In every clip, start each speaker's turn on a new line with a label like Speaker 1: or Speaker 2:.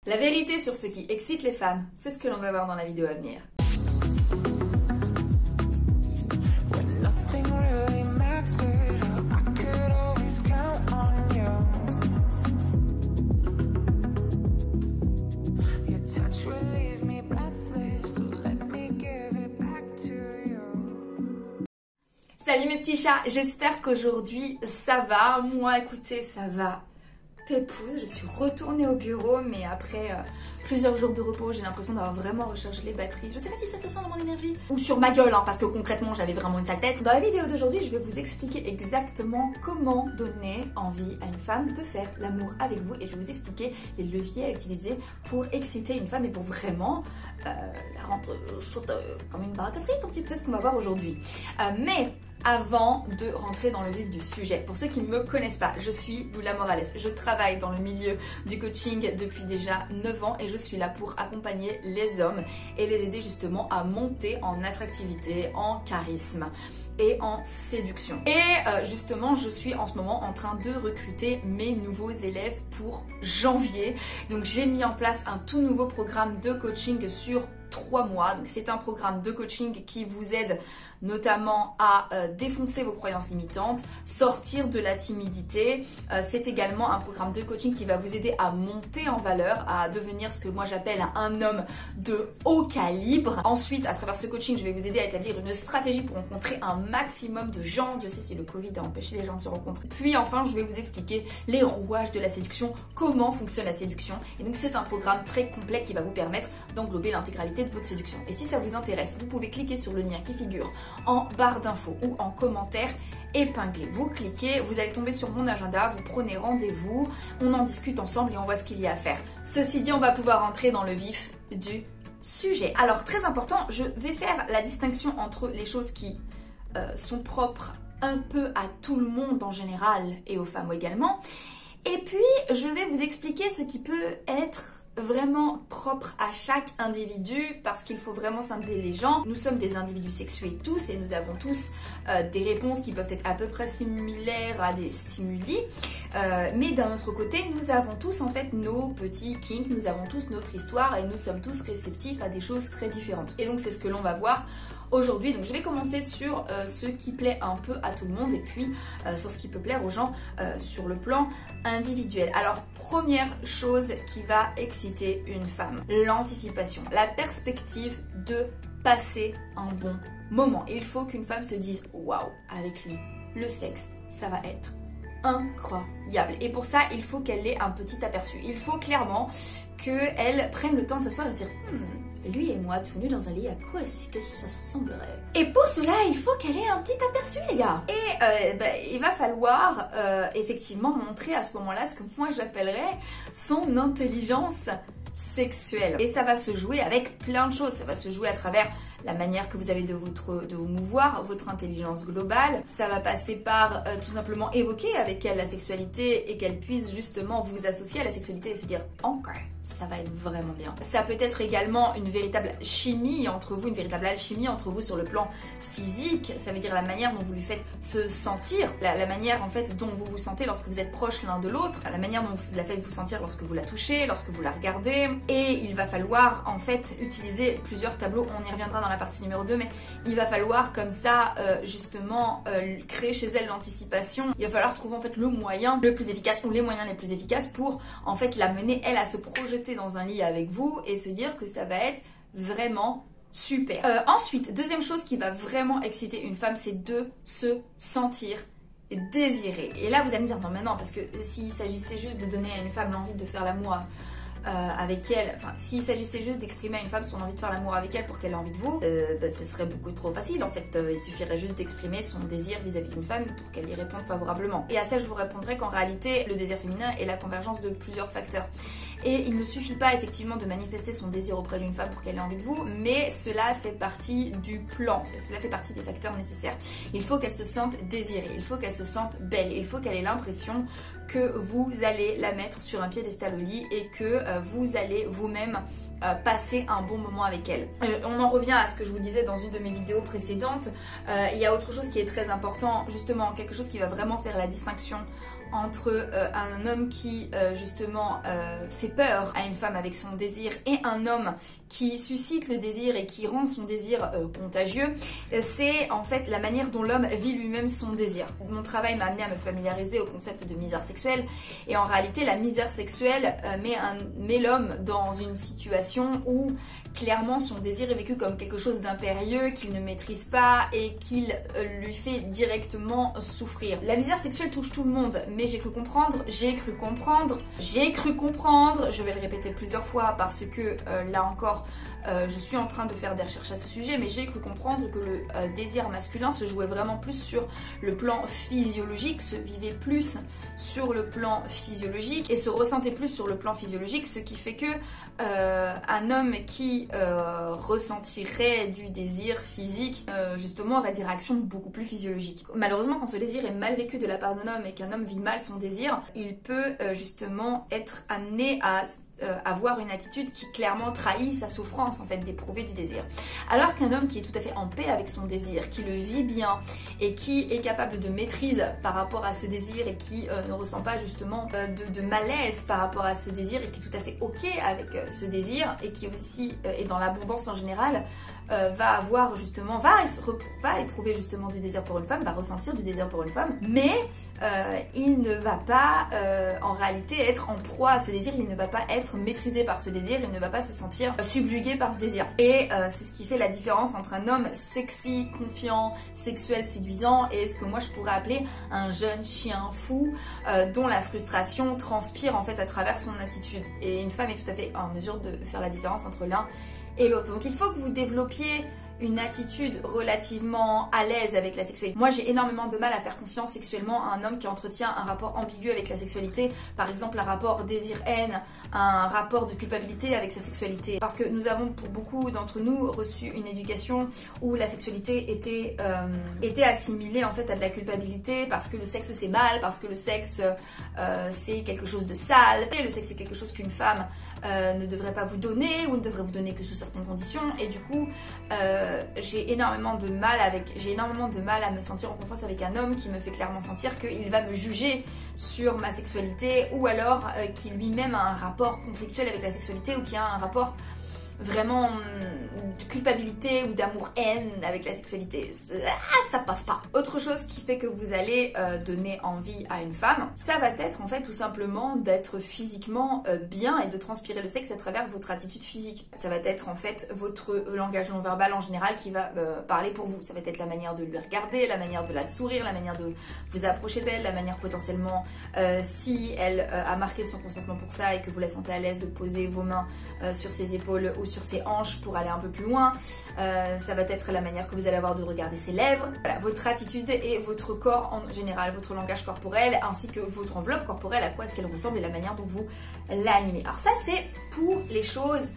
Speaker 1: La vérité sur ce qui excite les femmes, c'est ce que l'on va voir dans la vidéo à venir. Salut mes petits chats, j'espère qu'aujourd'hui ça va. Moi écoutez, ça va pépouze. Je suis retournée au bureau mais après plusieurs jours de repos, j'ai l'impression d'avoir vraiment rechargé les batteries. Je sais pas si ça se sent dans mon énergie ou sur ma gueule parce que concrètement j'avais vraiment une sale tête. Dans la vidéo d'aujourd'hui, je vais vous expliquer exactement comment donner envie à une femme de faire l'amour avec vous et je vais vous expliquer les leviers à utiliser pour exciter une femme et pour vraiment la rendre chaude comme une baraque à frites, un petit peu, c'est ce qu'on va voir aujourd'hui. Mais avant de rentrer dans le vif du sujet, pour ceux qui ne me connaissent pas, je suis Lula Morales. Je travaille dans le milieu du coaching depuis déjà 9 ans et je suis là pour accompagner les hommes et les aider justement à monter en attractivité, en charisme et en séduction. Et justement, je suis en ce moment en train de recruter mes nouveaux élèves pour janvier. Donc j'ai mis en place un tout nouveau programme de coaching sur 3 mois. Donc c'est un programme de coaching qui vous aide notamment à défoncer vos croyances limitantes, sortir de la timidité. C'est également un programme de coaching qui va vous aider à monter en valeur, à devenir ce que moi j'appelle un homme de haut calibre. Ensuite, à travers ce coaching, je vais vous aider à établir une stratégie pour rencontrer un maximum de gens. Je sais si le Covid a empêché les gens de se rencontrer. Puis enfin, je vais vous expliquer les rouages de la séduction, comment fonctionne la séduction. Et donc c'est un programme très complet qui va vous permettre d'englober l'intégralité de votre séduction. Et si ça vous intéresse, vous pouvez cliquer sur le lien qui figure en barre d'infos ou en commentaire épinglé. Vous cliquez, vous allez tomber sur mon agenda, vous prenez rendez-vous, on en discute ensemble et on voit ce qu'il y a à faire. Ceci dit, on va pouvoir entrer dans le vif du sujet. Alors très important, je vais faire la distinction entre les choses qui sont propres un peu à tout le monde en général et aux femmes également. Et puis je vais vous expliquer ce qui peut être vraiment propre à chaque individu parce qu'il faut vraiment scinder les gens. Nous sommes des individus sexués tous et nous avons tous des réponses qui peuvent être à peu près similaires à des stimuli. Mais d'un autre côté, nous avons tous en fait nos petits kinks, nous avons tous notre histoire et nous sommes tous réceptifs à des choses très différentes. Et donc c'est ce que l'on va voir aujourd'hui. Donc je vais commencer sur ce qui plaît un peu à tout le monde et puis sur ce qui peut plaire aux gens sur le plan individuel. Alors première chose qui va exciter une femme, l'anticipation, la perspective de passer un bon moment. Et il faut qu'une femme se dise waouh, avec lui, le sexe, ça va être incroyable. Et pour ça, il faut qu'elle ait un petit aperçu. Il faut clairement qu'elle prenne le temps de s'asseoir et se dire lui et moi, tout nus dans un lit, à quoi est-ce que ça ressemblerait? Et pour cela, il faut qu'elle ait un petit aperçu, les gars. Et il va falloir effectivement montrer à ce moment-là ce que moi j'appellerais son intelligence sexuelle. Et ça va se jouer avec plein de choses. Ça va se jouer à travers la manière que vous avez de vous mouvoir, votre intelligence globale. Ça va passer par tout simplement évoquer avec elle la sexualité et qu'elle puisse justement vous associer à la sexualité et se dire « Ok, ça va être vraiment bien ». Ça peut être également une véritable chimie entre vous, une véritable alchimie entre vous sur le plan physique. Ça veut dire la manière dont vous lui faites se sentir, la manière en fait dont vous vous sentez lorsque vous êtes proches l'un de l'autre, la manière dont vous la faites vous sentir lorsque vous la touchez, lorsque vous la regardez. Et il va falloir en fait utiliser plusieurs tableaux, on y reviendra dans la partie numéro 2, mais il va falloir comme ça justement créer chez elle l'anticipation. Il va falloir trouver en fait le moyen le plus efficace ou les moyens les plus efficaces pour en fait la mener elle à se projeter dans un lit avec vous et se dire que ça va être vraiment super. Ensuite, deuxième chose qui va vraiment exciter une femme, c'est de se sentir désirée. Et là vous allez me dire non mais non, parce que s'il s'agissait juste de donner à une femme l'envie de faire l'amour avec elle, enfin s'il s'agissait juste d'exprimer à une femme son envie de faire l'amour avec elle pour qu'elle ait envie de vous, ce serait beaucoup trop facile en fait. Il suffirait juste d'exprimer son désir vis-à-vis d'une femme pour qu'elle y réponde favorablement. Et à ça je vous répondrai qu'en réalité le désir féminin est la convergence de plusieurs facteurs. Et il ne suffit pas effectivement de manifester son désir auprès d'une femme pour qu'elle ait envie de vous, mais cela fait partie du plan, cela fait partie des facteurs nécessaires. Il faut qu'elle se sente désirée, il faut qu'elle se sente belle, il faut qu'elle ait l'impression que vous allez la mettre sur un piédestal au lit et que vous allez vous-même passer un bon moment avec elle. On en revient à ce que je vous disais dans une de mes vidéos précédentes. Il y a autre chose qui est très important, justement quelque chose qui va vraiment faire la distinction entre un homme qui justement fait peur à une femme avec son désir et un homme qui suscite le désir et qui rend son désir contagieux, c'est en fait la manière dont l'homme vit lui-même son désir. Mon travail m'a amené à me familiariser au concept de misère sexuelle, et en réalité la misère sexuelle met l'homme dans une situation où clairement son désir est vécu comme quelque chose d'impérieux qu'il ne maîtrise pas et qu'il lui fait directement souffrir. La misère sexuelle touche tout le monde, mais j'ai cru comprendre, je vais le répéter plusieurs fois parce que là encore je suis en train de faire des recherches à ce sujet, mais j'ai cru comprendre que le désir masculin se jouait vraiment plus sur le plan physiologique, se vivait plus sur le plan physiologique et se ressentait plus sur le plan physiologique, ce qui fait que un homme qui ressentirait du désir physique justement aurait des réactions beaucoup plus physiologiques. Malheureusement, quand ce désir est mal vécu de la part d'un homme et qu'un homme vit mal son désir, il peut justement être amené à avoir une attitude qui clairement trahit sa souffrance en fait d'éprouver du désir. Alors qu'un homme qui est tout à fait en paix avec son désir, qui le vit bien et qui est capable de maîtrise par rapport à ce désir et qui ne ressent pas justement de malaise par rapport à ce désir et qui est tout à fait ok avec ce désir et qui aussi est dans l'abondance en général, va éprouver justement du désir pour une femme, va ressentir du désir pour une femme, mais il ne va pas en réalité être en proie à ce désir, il ne va pas être maîtrisé par ce désir, il ne va pas se sentir subjugué par ce désir. Et c'est ce qui fait la différence entre un homme sexy, confiant, sexuel, séduisant et ce que moi je pourrais appeler un jeune chien fou dont la frustration transpire en fait à travers son attitude. Et une femme est tout à fait en mesure de faire la différence entre l'un et l'autre. Donc il faut que vous développiez une attitude relativement à l'aise avec la sexualité. Moi j'ai énormément de mal à faire confiance sexuellement à un homme qui entretient un rapport ambigu avec la sexualité, par exemple un rapport désir-haine, un rapport de culpabilité avec sa sexualité. Parce que nous avons pour beaucoup d'entre nous reçu une éducation où la sexualité était assimilée en fait à de la culpabilité parce que le sexe c'est mal, parce que le sexe c'est quelque chose de sale, et le sexe c'est quelque chose qu'une femme ne devrait pas vous donner ou ne devrait vous donner que sous certaines conditions, et du coup j'ai énormément de mal à me sentir en confiance avec un homme qui me fait clairement sentir qu'il va me juger sur ma sexualité ou alors qu'il lui-même a un rapport conflictuel avec la sexualité ou qu'il a un rapport vraiment de culpabilité ou d'amour-haine avec la sexualité. Ça passe pas. Autre chose qui fait que vous allez donner envie à une femme, ça va être en fait tout simplement d'être physiquement bien et de transpirer le sexe à travers votre attitude physique. Ça va être en fait votre langage non verbal en général qui va parler pour vous. Ça va être la manière de lui regarder, la manière de la sourire, la manière de vous approcher d'elle, la manière potentiellement si elle a marqué son consentement pour ça et que vous la sentez à l'aise de poser vos mains sur ses épaules ou sur ses hanches pour aller un peu plus loin. Ça va être la manière que vous allez avoir de regarder ses lèvres. Voilà, votre attitude et votre corps en général, votre langage corporel ainsi que votre enveloppe corporelle, à quoi est-ce qu'elle ressemble et la manière dont vous l'animez. Alors ça c'est pour les choses,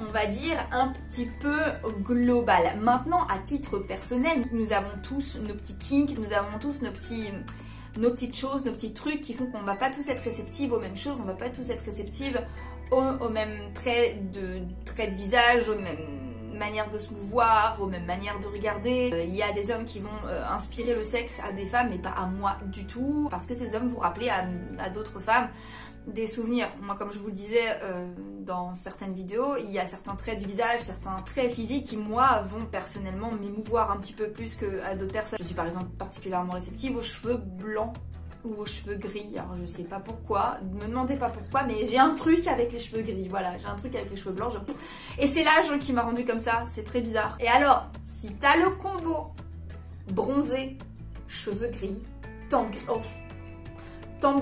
Speaker 1: on va dire, un petit peu globales. Maintenant, à titre personnel, nous avons tous nos petits kinks, nous avons tous nos petites choses, nos petits trucs qui font qu'on va pas tous être réceptives aux mêmes choses, on va pas tous être réceptives aux mêmes traits de visage, aux mêmes manières de se mouvoir, aux mêmes manières de regarder. Il y a des hommes qui vont inspirer le sexe à des femmes mais pas à moi du tout, parce que ces hommes vont rappeler à d'autres femmes des souvenirs. Moi, comme je vous le disais dans certaines vidéos, il y a certains traits du visage, certains traits physiques qui, moi, vont personnellement m'émouvoir un petit peu plus qu'à d'autres personnes. Je suis par exemple particulièrement réceptive aux cheveux blancs ou aux cheveux gris. Alors je sais pas pourquoi, ne me demandez pas pourquoi, mais j'ai un truc avec les cheveux gris, voilà, j'ai un truc avec les cheveux blancs, et c'est l'âge qui m'a rendu comme ça, c'est très bizarre. Et alors, si t'as le combo bronzé, cheveux gris, tempe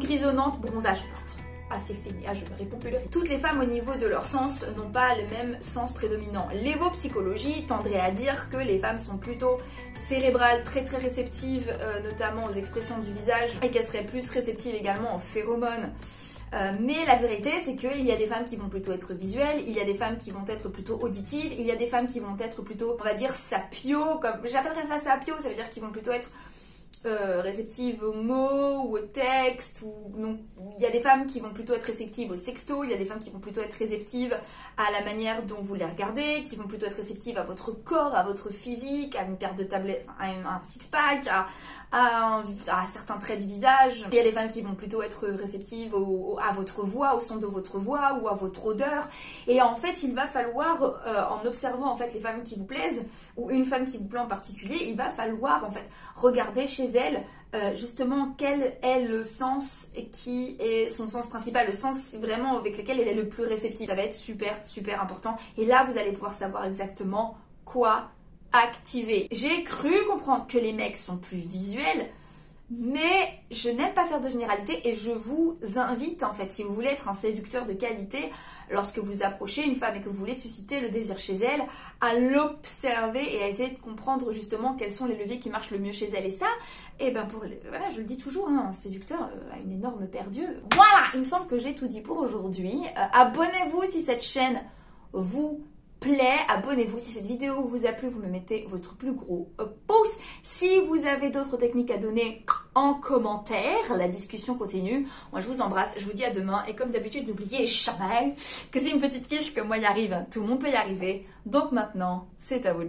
Speaker 1: grisonnante, bronzage, c'est fini, je me réponds plus. Toutes les femmes au niveau de leur sens n'ont pas le même sens prédominant. L'évopsychologie tendrait à dire que les femmes sont plutôt cérébrales, très très réceptives, notamment aux expressions du visage, et qu'elles seraient plus réceptives également aux phéromones. Mais la vérité c'est qu'il y a des femmes qui vont plutôt être visuelles, il y a des femmes qui vont être plutôt auditives, il y a des femmes qui vont être plutôt, on va dire, sapio, comme j'appellerais ça sapio, ça veut dire qu'ils vont plutôt être réceptives aux mots ou au texte, ou non, il y a des femmes qui vont plutôt être réceptives au sexto, il y a des femmes qui vont plutôt être réceptives à la manière dont vous les regardez, qui vont plutôt être réceptives à votre corps, à votre physique, à une paire de tablettes, à un six-pack, à certains traits du visage. Il y a des femmes qui vont plutôt être réceptives à votre voix, au son de votre voix ou à votre odeur. Et en fait, il va falloir, en observant en fait les femmes qui vous plaisent, ou une femme qui vous plaît en particulier, il va falloir en fait regarder chez elle justement quel est le sens qui est son sens principal, le sens vraiment avec lequel elle est le plus réceptive. Ça va être super important. Et là, vous allez pouvoir savoir exactement quoi activer. J'ai cru comprendre que les mecs sont plus visuels, mais je n'aime pas faire de généralité et je vous invite en fait, si vous voulez être un séducteur de qualité, lorsque vous approchez une femme et que vous voulez susciter le désir chez elle, à l'observer et à essayer de comprendre justement quels sont les leviers qui marchent le mieux chez elle. Et ça, et ben voilà, je le dis toujours, hein, un séducteur a une énorme paire d'yeux. Voilà, il me semble que j'ai tout dit pour aujourd'hui. Abonnez-vous si cette chaîne vous plaît, abonnez-vous. Si cette vidéo vous a plu, vous me mettez votre plus gros pouce. Si vous avez d'autres techniques à donner en commentaire, la discussion continue. Moi je vous embrasse, je vous dis à demain et comme d'habitude n'oubliez jamais que c'est une petite quiche que moi y arrive, tout le monde peut y arriver. Donc maintenant c'est à vous de jouer.